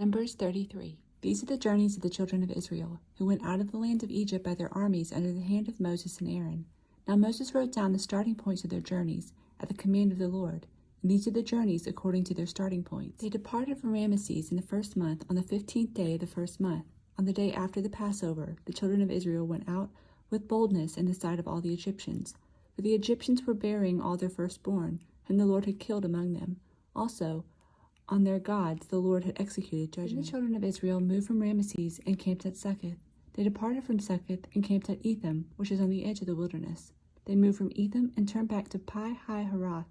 Numbers 33. These are the journeys of the children of Israel, who went out of the land of Egypt by their armies under the hand of Moses and Aaron. Now Moses wrote down the starting points of their journeys at the command of the Lord, and these are the journeys according to their starting points. They departed from Ramesses in the first month, on the 15th day of the first month. On the day after the Passover, the children of Israel went out with boldness in the sight of all the Egyptians. For the Egyptians were burying all their firstborn, whom the Lord had killed among them. Also, on their gods the Lord had executed judgment. Then the children of Israel moved from Ramesses and camped at Succoth. They departed from Succoth and camped at Etham, which is on the edge of the wilderness. They moved from Etham and turned back to Pi-Hahiroth,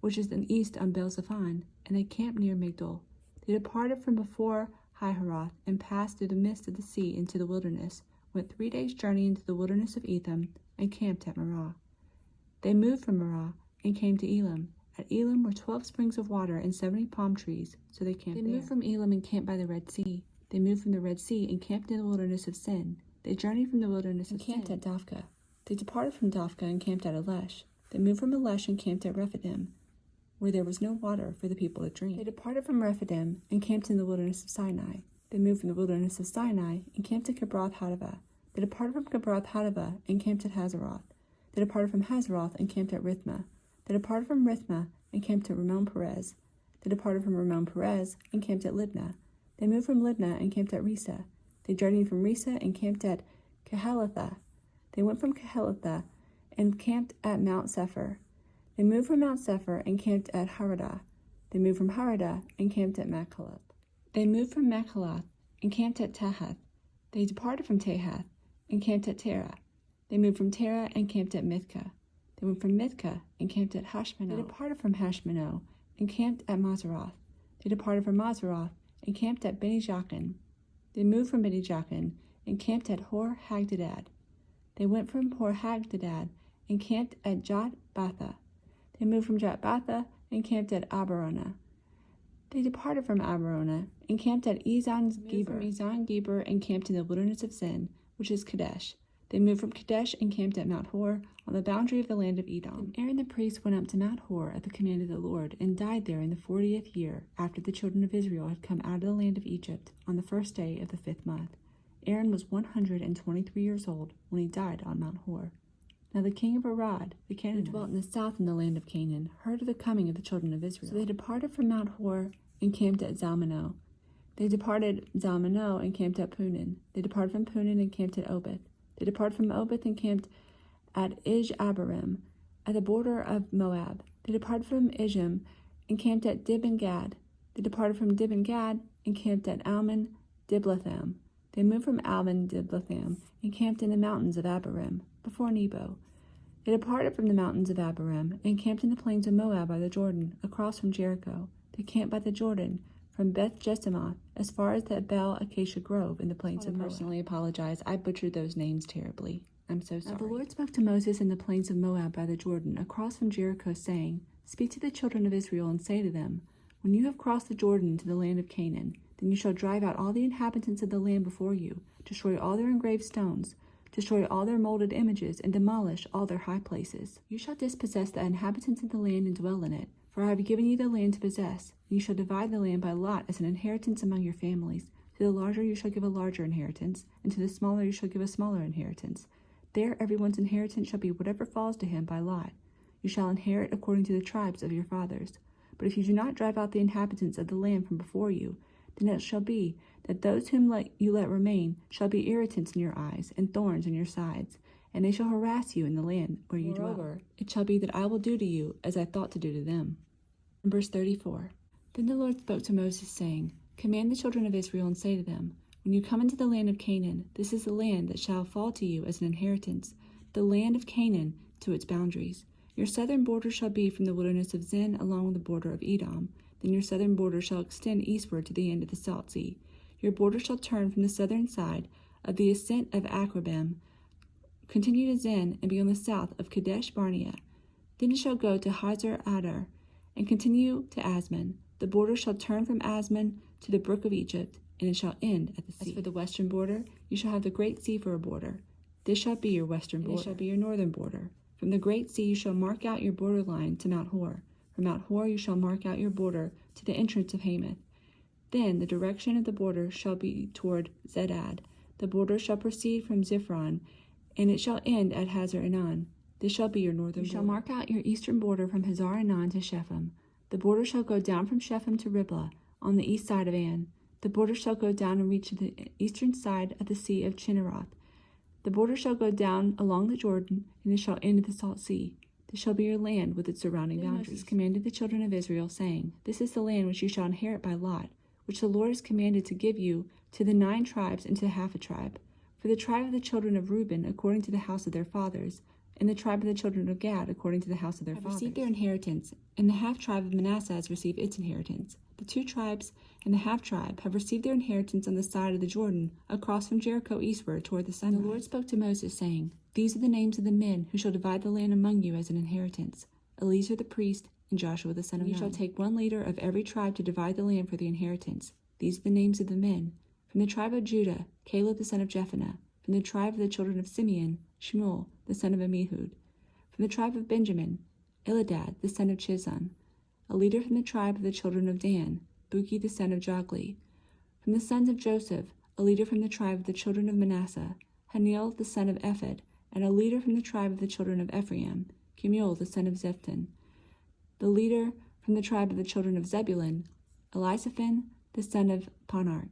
which is in the east on Baal-Zephon, and they camped near Migdol. They departed from before Hahiroth and passed through the midst of the sea into the wilderness, went 3 days' journey into the wilderness of Etham, and camped at Marah. They moved from Marah and came to Elim. At Elim were 12 springs of water and 70 palm trees, so they camped there. They moved from Elim and camped by the Red Sea. They moved from the Red Sea and camped in the wilderness of Sin. They journeyed from the wilderness and camped at Dophkah. They departed from Dophkah and camped at Elesh. They moved from Elesh and camped at Rephidim, where there was no water for the people to drink. They departed from Rephidim and camped in the wilderness of Sinai. They moved from the wilderness of Sinai and camped at Kibroth-Hattaavah. They departed from Kibroth-Hattaavah and camped at Hazeroth. They departed from Hazeroth and camped at Rithmah. They departed from Rithmah and camped at Ramon-Perez. They departed from Ramon-Perez and camped at Libnah. They moved from Libnah and camped at Risa. They journeyed from Risa and camped at Kehelathah. They went from Kehelathah and camped at Mount Sephir. They moved from Mount Sephir and camped at Haradah. They moved from Haradah and camped at Machalath. They moved from Machalath and camped at Tahath. They departed from Tahath and camped at Terah. They moved from Terah and camped at Mithkah. They went from Mithkah and camped at Hashmanoh. They departed from Hashmanoh and camped at Mazeroth. They departed from Mazeroth and camped at Beni-Jaakan. They moved from Beni-Jaakan and camped at Hor-Hagdadad. They went from Hor-Hagdadad and camped at Jotbatha. They moved from Jotbatha and camped at Abarona. They departed from Abarona and camped at Ezon-Geber. From Ezon-Geber and camped in the wilderness of Zin, which is Kadesh. They moved from Kadesh and camped at Mount Hor, on the boundary of the land of Edom. And Aaron the priest went up to Mount Hor at the command of the Lord, and died there in the 40th year, after the children of Israel had come out of the land of Egypt, on the first day of the 5th month. Aaron was 123 years old when he died on Mount Hor. Now the king of Arad, the Canaanite, who dwelt in the south in the land of Canaan, heard of the coming of the children of Israel. So they departed from Mount Hor and camped at Zalmanah. They departed Zalmanah and camped at Punan. They departed from Punan and camped at Obeth. They departed from Obeth and camped at Ish-Abarim, at the border of Moab. They departed from Ijim and camped at Dibon-Gad. They departed from Dibon-Gad and camped at Almon-Diblatham. They moved from Almon-Diblatham and camped in the mountains of Abarim, before Nebo. They departed from the mountains of Abarim and camped in the plains of Moab by the Jordan, across from Jericho. They camped by the Jordan, from Beth-Jesimoth as far as the Abel-Acacia Grove in the plains of Moab. I personally apologize. I butchered those names terribly. I'm so sorry. Now the Lord spoke to Moses in the plains of Moab by the Jordan, across from Jericho, saying, Speak to the children of Israel and say to them, When you have crossed the Jordan into the land of Canaan, then you shall drive out all the inhabitants of the land before you, destroy all their engraved stones, destroy all their molded images, and demolish all their high places. You shall dispossess the inhabitants of the land and dwell in it, for I have given you the land to possess, and you shall divide the land by lot as an inheritance among your families. To the larger you shall give a larger inheritance, and to the smaller you shall give a smaller inheritance. There everyone's inheritance shall be whatever falls to him by lot. You shall inherit according to the tribes of your fathers. But if you do not drive out the inhabitants of the land from before you, then it shall be that those whom you let remain shall be irritants in your eyes, and thorns in your sides, and they shall harass you in the land where you dwell. Moreover, it shall be that I will do to you as I thought to do to them. Verse 34. Then the Lord spoke to Moses, saying, Command the children of Israel and say to them, When you come into the land of Canaan, this is the land that shall fall to you as an inheritance, the land of Canaan to its boundaries. Your southern border shall be from the wilderness of Zin along the border of Edom. Then your southern border shall extend eastward to the end of the Salt Sea. Your border shall turn from the southern side of the ascent of Akrabim, continue to Zin, and be on the south of Kadesh Barnea. Then it shall go to Hazar Adar, and continue to Asman. The border shall turn from Asman to the brook of Egypt, and it shall end at the sea. As for the western border, you shall have the great sea for a border. This shall be your western border. It shall be your northern border. From the great sea you shall mark out your borderline to Mount Hor. From Mount Hor you shall mark out your border to the entrance of Hamath. Then the direction of the border shall be toward Zedad. The border shall proceed from Ziphron, and it shall end at Hazar Enan. This shall be your northern border. You shall mark out your eastern border from Hazar Enan to Shechem. The border shall go down from Shechem to Riblah, on the east side of An. The border shall go down and reach to the eastern side of the sea of Chinneroth. The border shall go down along the Jordan, and it shall end at the Salt Sea. This shall be your land with its surrounding boundaries. Moses commanded the children of Israel, saying, This is the land which you shall inherit by lot, which the Lord has commanded to give you to the 9 tribes and to half a tribe. For the tribe of the children of Reuben, according to the house of their fathers, and the tribe of the children of Gad, according to the house of their fathers, received their inheritance, and the half tribe of Manasseh has received its inheritance. The 2 tribes and the half tribe have received their inheritance on the side of the Jordan, across from Jericho eastward toward the sunrise. The Lord spoke to Moses, saying, These are the names of the men who shall divide the land among you as an inheritance: Eleazar the priest, and Joshua the son of Nun. You shall take 1 leader of every tribe to divide the land for the inheritance. These are the names of the men: from the tribe of Judah, Caleb the son of Jephunneh; from the tribe of the children of Simeon, Shmuel the son of Ammihud; from the tribe of Benjamin, Elidad the son of Chizon; a leader from the tribe of the children of Dan, Buki the son of Jogli; from the sons of Joseph, a leader from the tribe of the children of Manasseh, Haniel the son of Ephod; and a leader from the tribe of the children of Ephraim, Kemuel the son of Zephon; the leader from the tribe of the children of Zebulun, Elisaphan the son of Panarch;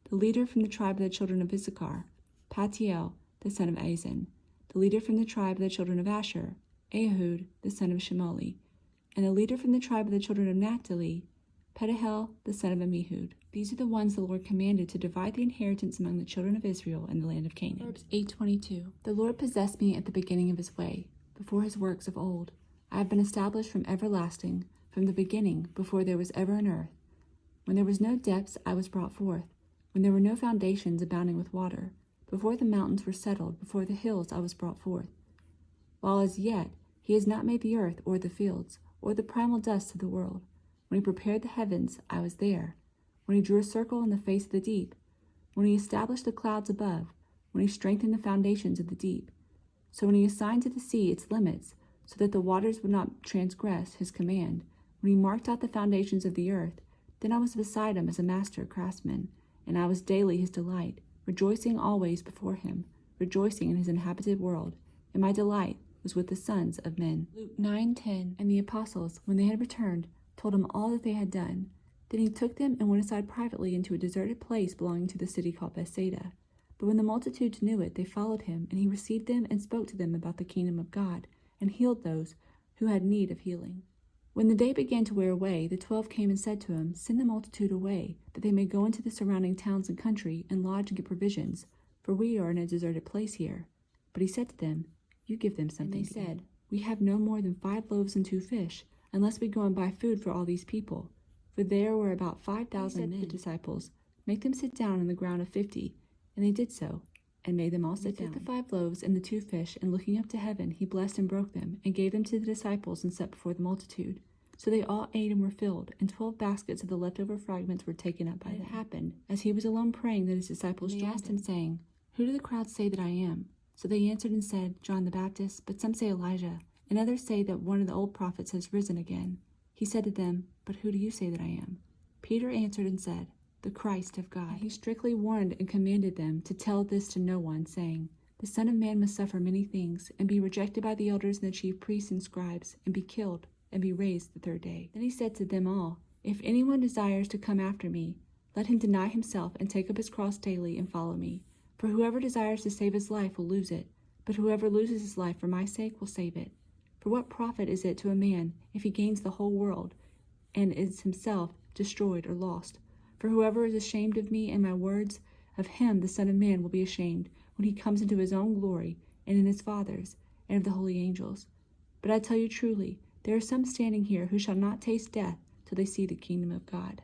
the leader from the tribe of the children of Issachar, Patiel the son of Azan; the leader from the tribe of the children of Asher, Ahud the son of Shemoli; and the leader from the tribe of the children of Naphtali, Pedahel the son of Ammihud. These are the ones the Lord commanded to divide the inheritance among the children of Israel in the land of Canaan. Proverbs 8:22. The Lord possessed me at the beginning of his way, before his works of old. I have been established from everlasting, from the beginning, before there was ever an earth. When there was no depths, I was brought forth. When there were no foundations abounding with water, before the mountains were settled, before the hills I was brought forth. While as yet he has not made the earth or the fields, or the primal dust of the world. When he prepared the heavens, I was there. When he drew a circle in the face of the deep, when he established the clouds above, when he strengthened the foundations of the deep. So when he assigned to the sea its limits, so that the waters would not transgress his command, when he marked out the foundations of the earth, then I was beside him as a master craftsman, and I was daily his delight, rejoicing always before him, rejoicing in his inhabited world, and my delight was with the sons of men. Luke 9:10. And the apostles, when they had returned, told him all that they had done. Then he took them and went aside privately into a deserted place belonging to the city called Bethsaida. But when the multitudes knew it, they followed him, and he received them and spoke to them about the kingdom of God, and healed those who had need of healing. When the day began to wear away, the 12 came and said to him, Send the multitude away, that they may go into the surrounding towns and country, and lodge and get provisions, for we are in a deserted place here. But he said to them, You give them something. And they said, We have no more than 5 loaves and 2 fish, unless we go and buy food for all these people. For there were about 5,000 men. He said to the disciples, Make them sit down on the ground of 50. And they did so, and made them all sit down. He took the 5 loaves and the 2 fish, and looking up to heaven, he blessed and broke them, and gave them to the disciples, and set before the multitude. So they all ate and were filled, and 12 baskets of the leftover fragments were taken up by them. It happened, as he was alone praying, that his disciples asked him, saying, Who do the crowds say that I am? So they answered and said, John the Baptist, but some say Elijah, and others say that one of the old prophets has risen again. He said to them, But who do you say that I am? Peter answered and said, The Christ of God. And he strictly warned and commanded them to tell this to no one, saying, The Son of Man must suffer many things, and be rejected by the elders and the chief priests and scribes, and be killed, and be raised the 3rd day. Then he said to them all, If anyone desires to come after me, let him deny himself and take up his cross daily and follow me. For whoever desires to save his life will lose it, but whoever loses his life for my sake will save it. For what profit is it to a man if he gains the whole world, and is himself destroyed or lost? For whoever is ashamed of me and my words, of him the Son of Man will be ashamed when he comes into his own glory, and in his Father's, and of the holy angels. But I tell you truly, there are some standing here who shall not taste death till they see the kingdom of God.